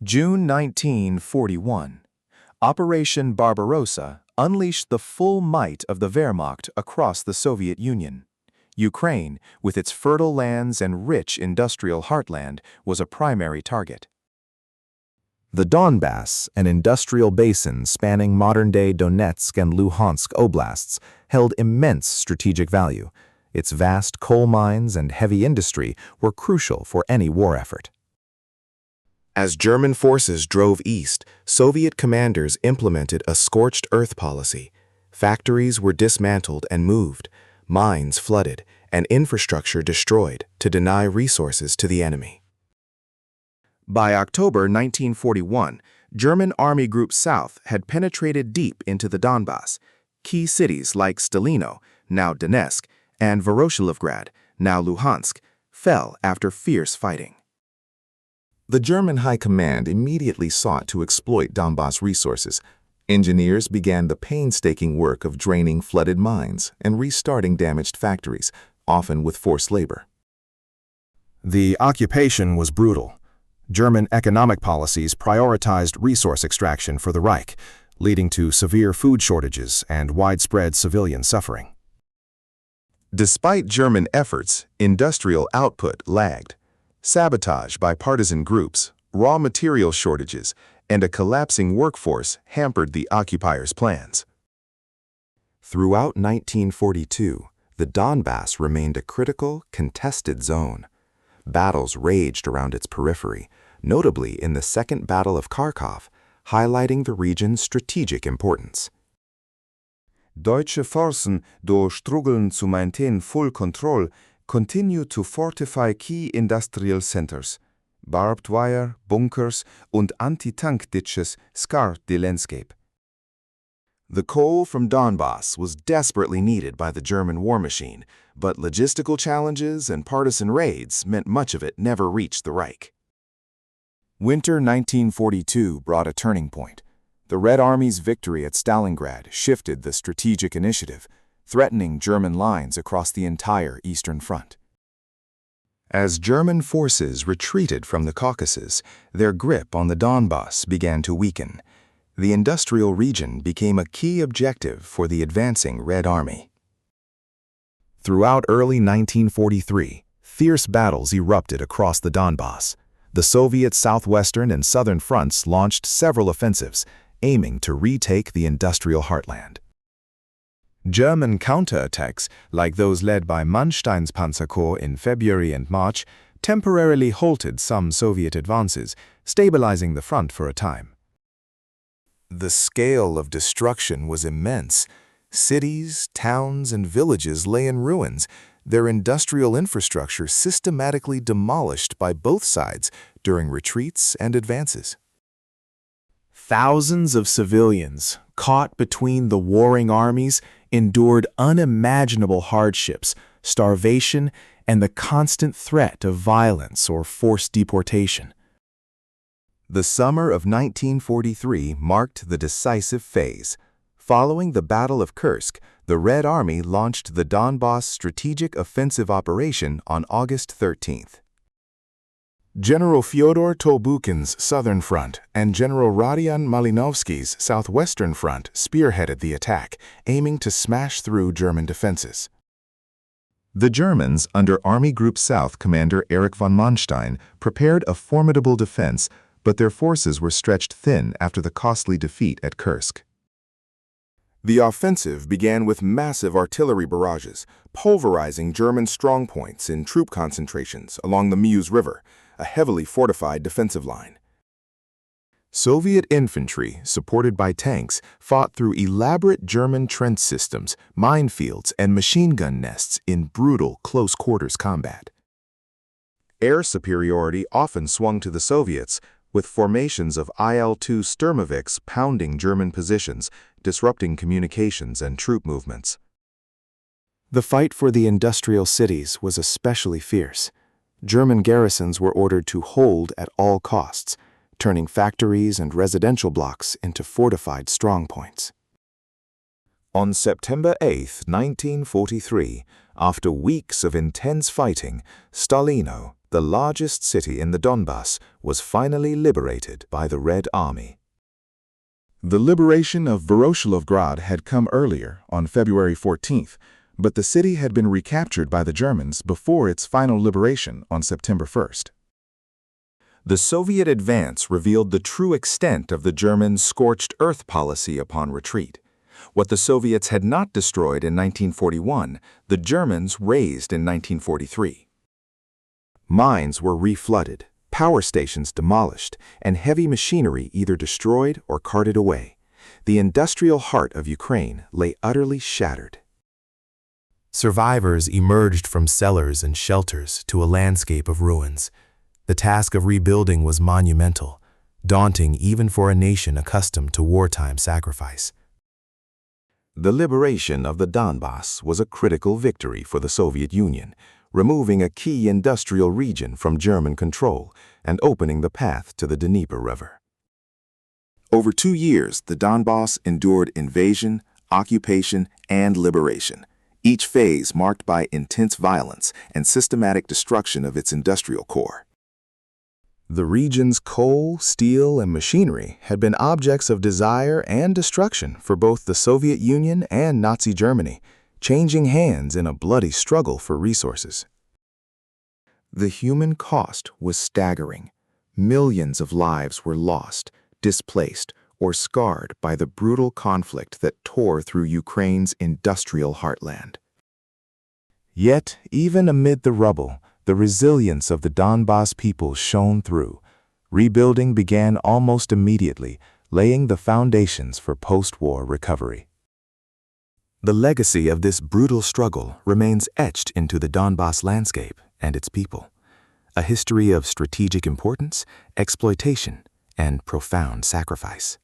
June 1941. Operation Barbarossa unleashed the full might of the Wehrmacht across the Soviet Union. Ukraine, with its fertile lands and rich industrial heartland, was a primary target. The Donbas, an industrial basin spanning modern-day Donetsk and Luhansk oblasts, held immense strategic value. Its vast coal mines and heavy industry were crucial for any war effort. As German forces drove east, Soviet commanders implemented a scorched earth policy. Factories were dismantled and moved, mines flooded, and infrastructure destroyed to deny resources to the enemy. By October 1941, German Army Group South had penetrated deep into the Donbas. Key cities like Stalino, now Donetsk, and Voroshilovgrad, now Luhansk, fell after fierce fighting. The German High Command immediately sought to exploit Donbas resources. Engineers began the painstaking work of draining flooded mines and restarting damaged factories, often with forced labor. The occupation was brutal. German economic policies prioritized resource extraction for the Reich, leading to severe food shortages and widespread civilian suffering. Despite German efforts, industrial output lagged. Sabotage by partisan groups, raw material shortages, and a collapsing workforce hampered the occupiers' plans. Throughout 1942, the Donbas remained a critical, contested zone. Battles raged around its periphery, notably in the Second Battle of Kharkov, highlighting the region's strategic importance. Deutsche Forces, though struggling to maintain full control, continued to fortify key industrial centers. Barbed wire, bunkers, and anti-tank ditches scarred the landscape. The coal from Donbas was desperately needed by the German war machine, but logistical challenges and partisan raids meant much of it never reached the Reich. Winter 1942 brought a turning point. The Red Army's victory at Stalingrad shifted the strategic initiative, threatening German lines across the entire Eastern Front. As German forces retreated from the Caucasus, their grip on the Donbas began to weaken. The industrial region became a key objective for the advancing Red Army. Throughout early 1943, fierce battles erupted across the Donbas. The Soviet southwestern and southern fronts launched several offensives, aiming to retake the industrial heartland. German counterattacks, like those led by Manstein's Panzer Corps in February and March, temporarily halted some Soviet advances, stabilizing the front for a time. The scale of destruction was immense. Cities, towns, and villages lay in ruins, their industrial infrastructure systematically demolished by both sides during retreats and advances. Thousands of civilians, caught between the warring armies, endured unimaginable hardships, starvation, and the constant threat of violence or forced deportation. The summer of 1943 marked the decisive phase. Following the Battle of Kursk, the Red Army launched the Donbas Strategic Offensive Operation on August 13th. General Fyodor Tolbukin's Southern Front and General Rodion Malinovsky's Southwestern Front spearheaded the attack, aiming to smash through German defenses. The Germans, under Army Group South Commander Erich von Manstein, prepared a formidable defense, but their forces were stretched thin after the costly defeat at Kursk. The offensive began with massive artillery barrages, pulverizing German strongpoints in troop concentrations along the Meuse River, a heavily fortified defensive line. Soviet infantry, supported by tanks, fought through elaborate German trench systems, minefields, and machine gun nests in brutal close-quarters combat. Air superiority often swung to the Soviets, with formations of IL-2 Sturmovix pounding German positions, disrupting communications and troop movements. The fight for the industrial cities was especially fierce. German garrisons were ordered to hold at all costs, turning factories and residential blocks into fortified strongpoints. On September 8, 1943, after weeks of intense fighting, Stalino, the largest city in the Donbas, was finally liberated by the Red Army. The liberation of Voroshilovgrad had come earlier, on February 14th, but the city had been recaptured by the Germans before its final liberation on September 1st. The Soviet advance revealed the true extent of the German scorched earth policy upon retreat. What the Soviets had not destroyed in 1941, the Germans razed in 1943. Mines were reflooded, power stations demolished, and heavy machinery either destroyed or carted away. The industrial heart of Ukraine lay utterly shattered. Survivors emerged from cellars and shelters to a landscape of ruins. The task of rebuilding was monumental, daunting even for a nation accustomed to wartime sacrifice. The liberation of the Donbas was a critical victory for the Soviet Union, removing a key industrial region from German control and opening the path to the Dnieper River. Over 2 years, the Donbas endured invasion, occupation, and liberation, each phase marked by intense violence and systematic destruction of its industrial core. The region's coal, steel, and machinery had been objects of desire and destruction for both the Soviet Union and Nazi Germany, changing hands in a bloody struggle for resources. The human cost was staggering. Millions of lives were lost, displaced, or scarred by the brutal conflict that tore through Ukraine's industrial heartland. Yet, even amid the rubble, the resilience of the Donbas people shone through. Rebuilding began almost immediately, laying the foundations for post-war recovery. The legacy of this brutal struggle remains etched into the Donbas landscape and its people, a history of strategic importance, exploitation, and profound sacrifice.